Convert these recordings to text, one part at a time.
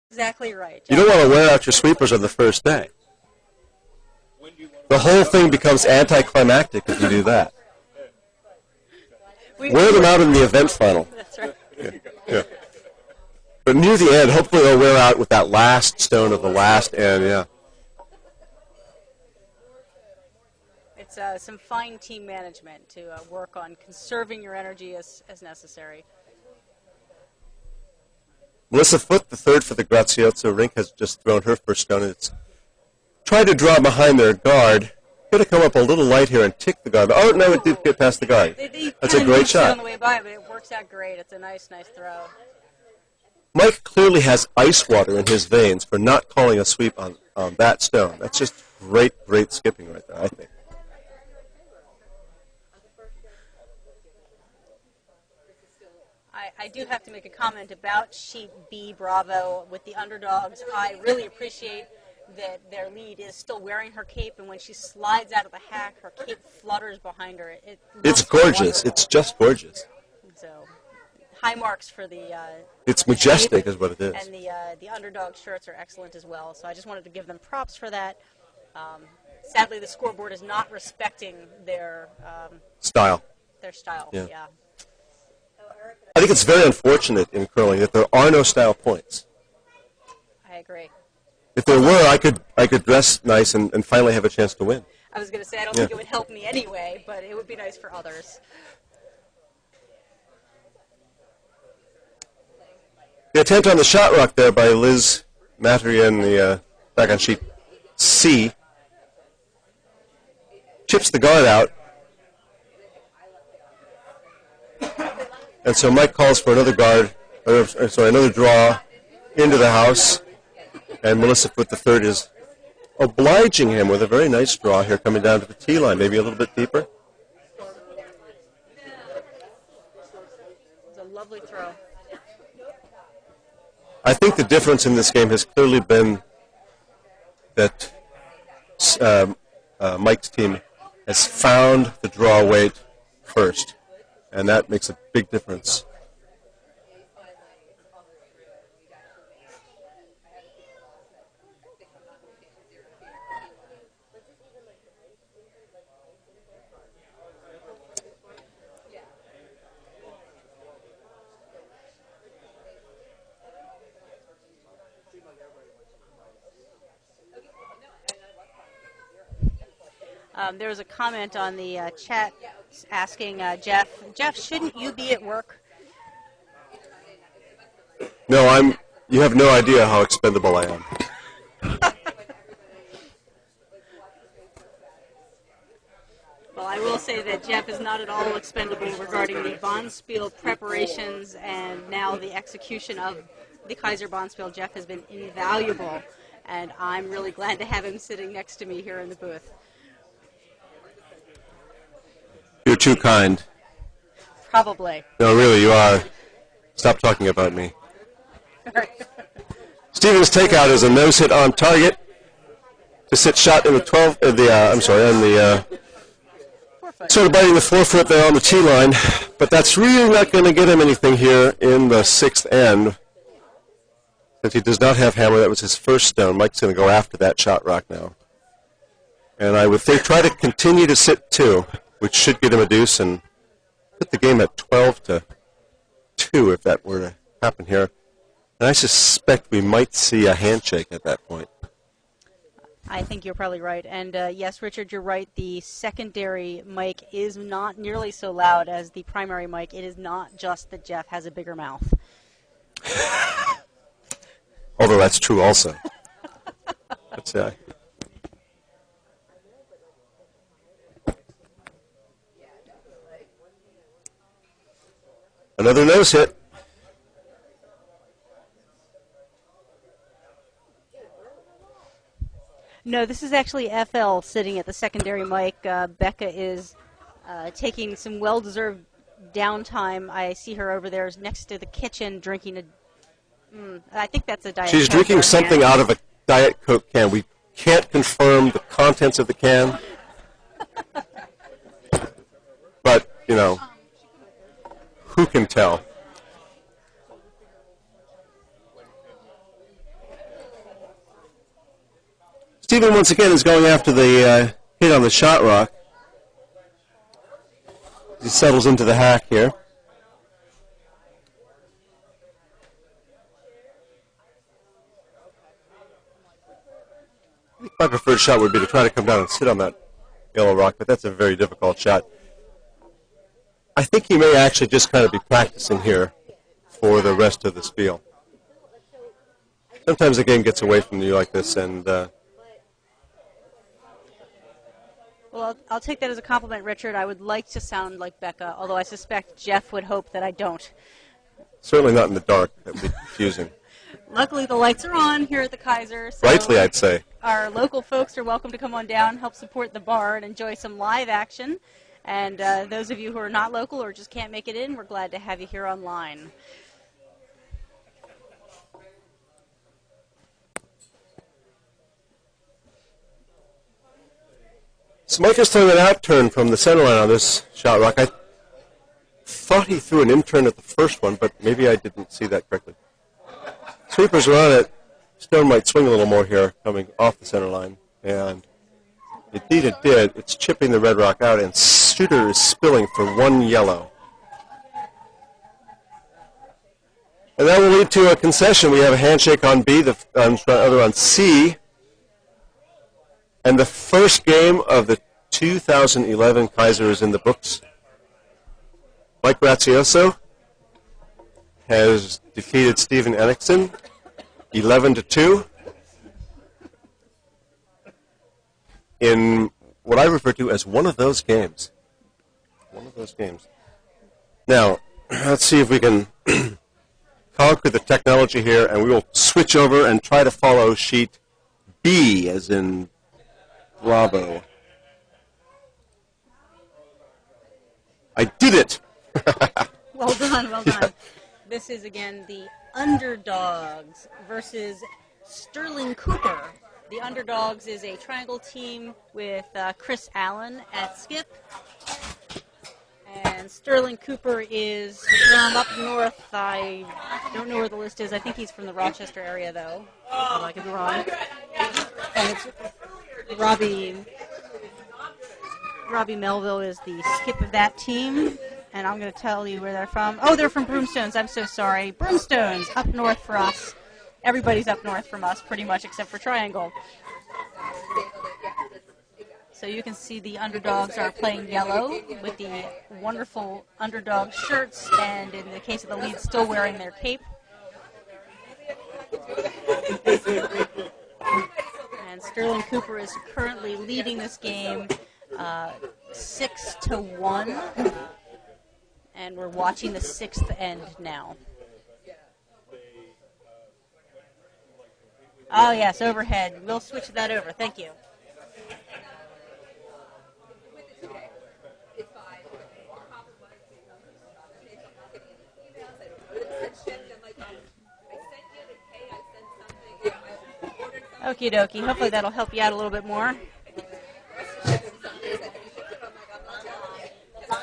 Exactly right. You don't want to wear out your sweepers on the first day. The whole thing becomes anticlimactic if you do that. Wear them out in the event final. That's right. Yeah. But near the end, hopefully they'll wear out with that last stone of the last end, yeah. It's some fine team management to work on conserving your energy as necessary. Melissa Foote, the third for the Graziano rink, has just thrown her first stone. It's tried to draw behind their guard. Could have come up a little light here and tick the guard. Oh, no, it did get past the guard. That's a great shot. On the way by, but it works out great. It's a nice throw. Mike clearly has ice water in his veins for not calling a sweep on that stone. That's just great skipping right there, I think. I do have to make a comment about Sheet B Bravo with the underdogs. I really appreciate that their lead is still wearing her cape, and when she slides out of the hack, her cape flutters behind her. It's gorgeous. Wonderful. It's just gorgeous. So, high marks for the. It's majestic, is what it is. And the underdog shirts are excellent as well. So I just wanted to give them props for that. Sadly, the scoreboard is not respecting their style. Their style. Yeah. Yeah. I think it's very unfortunate in curling that there are no style points. I agree. If there were, I could dress nice and finally have a chance to win. I was going to say, I don't think it would help me anyway, but it would be nice for others. The attempt on the shot rock there by Liz Mattery in the back on sheet C chips the guard out. And so Mike calls for another another draw into the house. And Melissa Foote, the third, is obliging him with a very nice draw here coming down to the tee line, maybe a little bit deeper. It's a lovely throw. I think the difference in this game has clearly been that Mike's team has found the draw weight first, and that makes a big difference. There was a comment on the chat asking Jeff, shouldn't you be at work? No, you have no idea how expendable I am. Well, I will say that Jeff is not at all expendable regarding the Bonspiel preparations and now the execution of the Kaiser Bonspiel. Jeff has been invaluable, and I'm really glad to have him sitting next to me here in the booth. You're too kind. Probably. No, really, you are. Stop talking about me. Stevens' takeout is a nose hit on target to sit shot in the 12. Sort of biting the forefoot there on the tee line, but that's really not going to get him anything here in the sixth end. Since he does not have hammer, that was his first stone. Mike's going to go after that shot rock now. And I would think try to continue to sit two, which should get him a deuce and put the game at 12-2 if that were to happen here. And I suspect we might see a handshake at that point. I think you're probably right. And yes, Richard, you're right. The secondary mic is not nearly so loud as the primary mic. It is not just that Jeff has a bigger mouth. Although that's true also. That's, another nose hit. No, this is actually FL sitting at the secondary mic. Becca is taking some well-deserved downtime. I see her over there next to the kitchen drinking I think that's a Diet Coke. She's drinking something out of a Diet Coke can. We can't confirm the contents of the can. But, you know, who can tell? Stephen once again is going after the hit on the shot rock. He settles into the hack here. My preferred shot would be to try to come down and sit on that yellow rock, but that's a very difficult shot. I think he may actually just kind of be practicing here for the rest of the spiel. Sometimes the game gets away from you like this, and well, I'll take that as a compliment, Richard. I would like to sound like Becca, although I suspect Jeff would hope that I don't. Certainly not in the dark. That would be confusing. Luckily, the lights are on here at the Kaiser. So Rightly, I'd say. Our local folks are welcome to come on down, help support the bar, and enjoy some live action. And those of you who are not local or just can't make it in, we're glad to have you here online. So Mike is throwing an out turn from the center line on this shot rock. I thought he threw an in turn at the first one, but maybe I didn't see that correctly. Sweepers are on it. Stone might swing a little more here, coming off the center line. And indeed it did. It's chipping the red rock out, and shooter is spilling for one yellow. And that will lead to a concession. We have a handshake on B, the other on C. And the first game of the 2011 Kaiser is in the books. Mike Graziano has defeated Stephen Enickson 11-2 in what I refer to as one of those games. One of those games. Now, let's see if we can conquer the technology here, and we will switch over and try to follow sheet B, as in Bravo. I did it! Well done, well done. This is, again, the Underdogs versus Sterling Cooper. The Underdogs is a triangle team with Chris Allen at skip. And Sterling Cooper is from up north. I don't know where the list is. I think he's from the Rochester area, though. I could be wrong. And it's Robbie Melville is the skip of that team. And I'm going to tell you where they're from. Oh, they're from Broomstones. I'm so sorry. Broomstones, up north for us. Everybody's up north from us, pretty much, except for Triangle. So you can see the Underdogs are playing yellow with the wonderful Underdog shirts, and in the case of the lead, still wearing their cape. And Sterling Cooper is currently leading this game 6-1. And we're watching the sixth end now. Oh, yes, overhead. We'll switch that over. Thank you. Okie dokie. Hopefully that'll help you out a little bit more.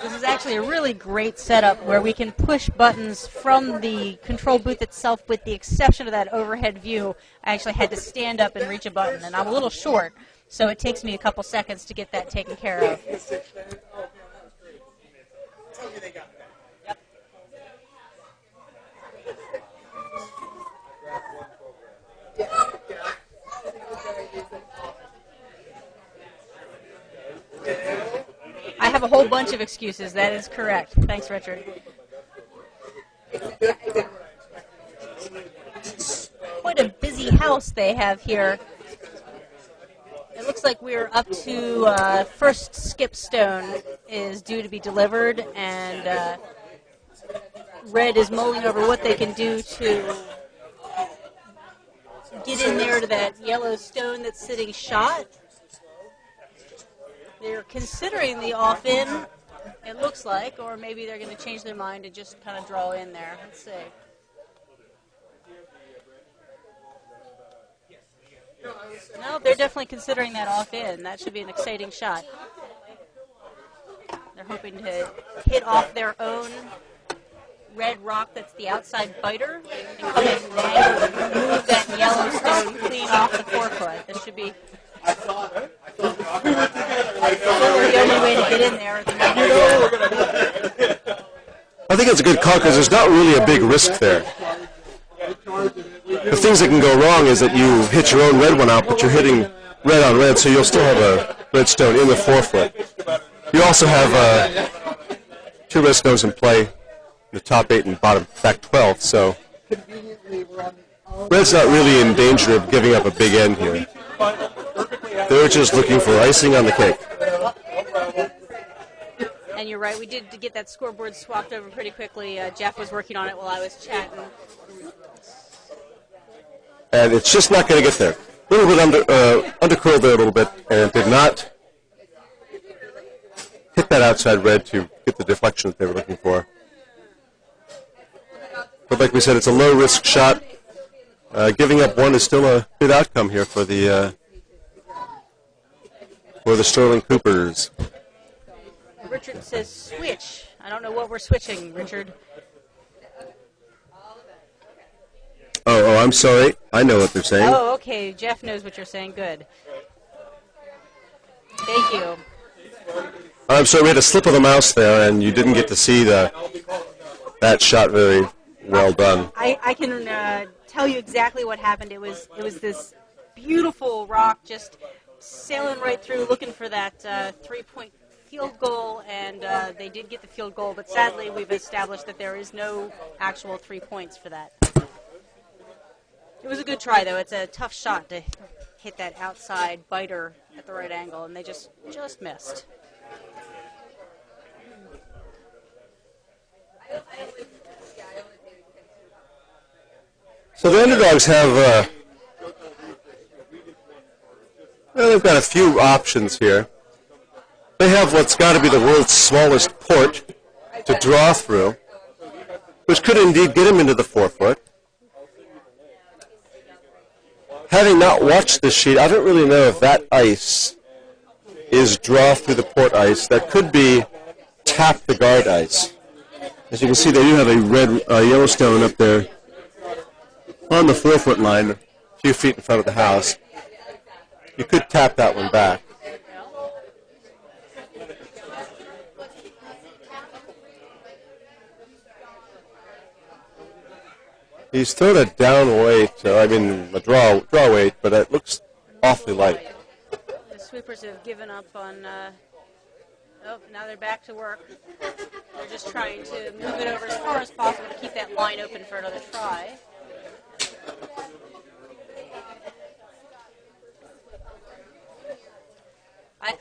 This is actually a really great setup where we can push buttons from the control booth itself, with the exception of that overhead view. I actually had to stand up and reach a button, and I'm a little short, so it takes me a couple seconds to get that taken care of. I have a whole bunch of excuses. That is correct. Thanks, Richard. Quite a busy house they have here. It looks like we're up to first skip stone is due to be delivered, and Red is mulling over what they can do to get in there to that yellow stone that's sitting shot. They're considering the off-in, it looks like, or maybe they're going to change their mind and just kind of draw in there. Let's see. No, they're definitely considering that off-in. That should be an exciting shot. They're hoping to hit off their own red rock that's the outside biter and come in and move that yellow stone clean off the forefoot. This should be I think it's a good call because there's not really a big risk there. The things that can go wrong is that you hit your own red one out, but you're hitting red on red, so you'll still have a red stone in the forefoot. You also have 2 red stones in play in the top 8 and bottom back 12, so red's not really in danger of giving up a big end here. They're just looking for icing on the cake. And you're right, we did get that scoreboard swapped over pretty quickly. Jeff was working on it while I was chatting. And it's just not going to get there. A little bit undercurled there a little bit, and it did not hit that outside red to get the deflection that they were looking for. But like we said, it's a low-risk shot. Giving up 1 is still a good outcome here for the Sterling Coopers. Richard says switch. I don't know what we're switching, Richard. Oh, I'm sorry. I know what they're saying. Oh, okay. Jeff knows what you're saying. Good. Thank you. I'm sorry, we had a slip of the mouse there, and you didn't get to see that shot very well done. I can tell you exactly what happened. It was this beautiful rock just sailing right through, looking for that 3-point field goal, and they did get the field goal, but sadly we've established that there is no actual 3 points for that. It was a good try, though. It's a tough shot to hit that outside biter at the right angle, and they just missed. So the underdogs have, they've got a few options here. They have what's got to be the world's smallest port to draw through, which could indeed get him into the forefoot. Having not watched this sheet, I don't really know if that ice is draw through the port ice. That could be tap the guard ice. As you can see, they do have a red Yellowstone up there on the forefoot line, a few feet in front of the house. You could tap that one back. He's thrown a down weight, a draw weight, but it looks awfully light. The sweepers have given up on, now they're back to work. They're just trying to move it over as far as possible to keep that line open for another try.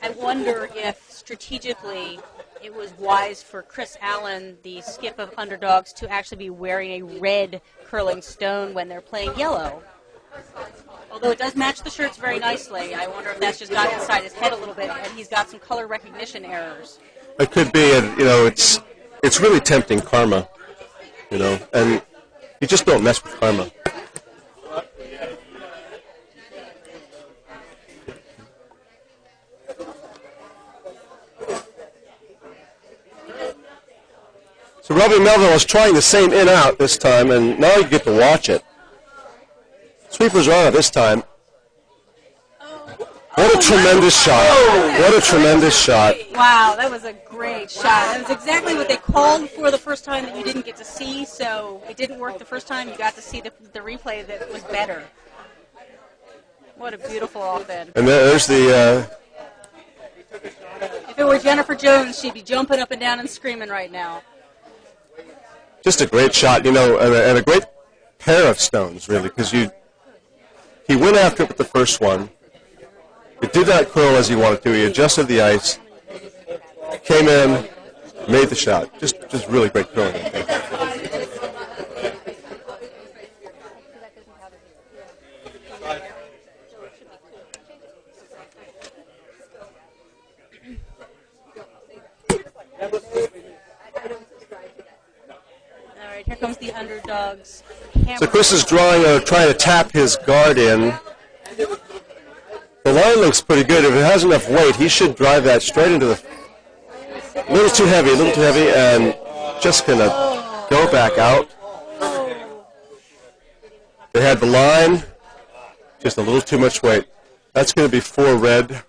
I wonder if strategically it was wise for Chris Allen, the skip of underdogs, to actually be wearing a red curling stone when they're playing yellow. Although it does match the shirts very nicely, I wonder if that's just got inside his head a little bit and he's got some color recognition errors. It could be, and it's really tempting karma, and you just don't mess with karma. So Robbie Melville was trying the same in-out this time, and now you get to watch it. Sweepers are on it this time. What a tremendous shot. What a tremendous shot. Wow, that was a great shot. That was exactly what they called for the first time that you didn't get to see, so it didn't work the first time. You got to see the replay that was better. What a beautiful offense. And there's the... If it were Jennifer Jones, she'd be jumping up and down and screaming right now. Just a great shot, and a great pair of stones, really, because he went after it with the first one. It did not curl as he wanted to. He adjusted the ice, came in, made the shot. Just really great curling. I think. Here comes the underdogs. So Chris is trying to tap his guard in. The line looks pretty good. If it has enough weight, he should drive that straight into the... A little too heavy, and just going to go back out. They had the line, just a little too much weight. That's going to be 4 red.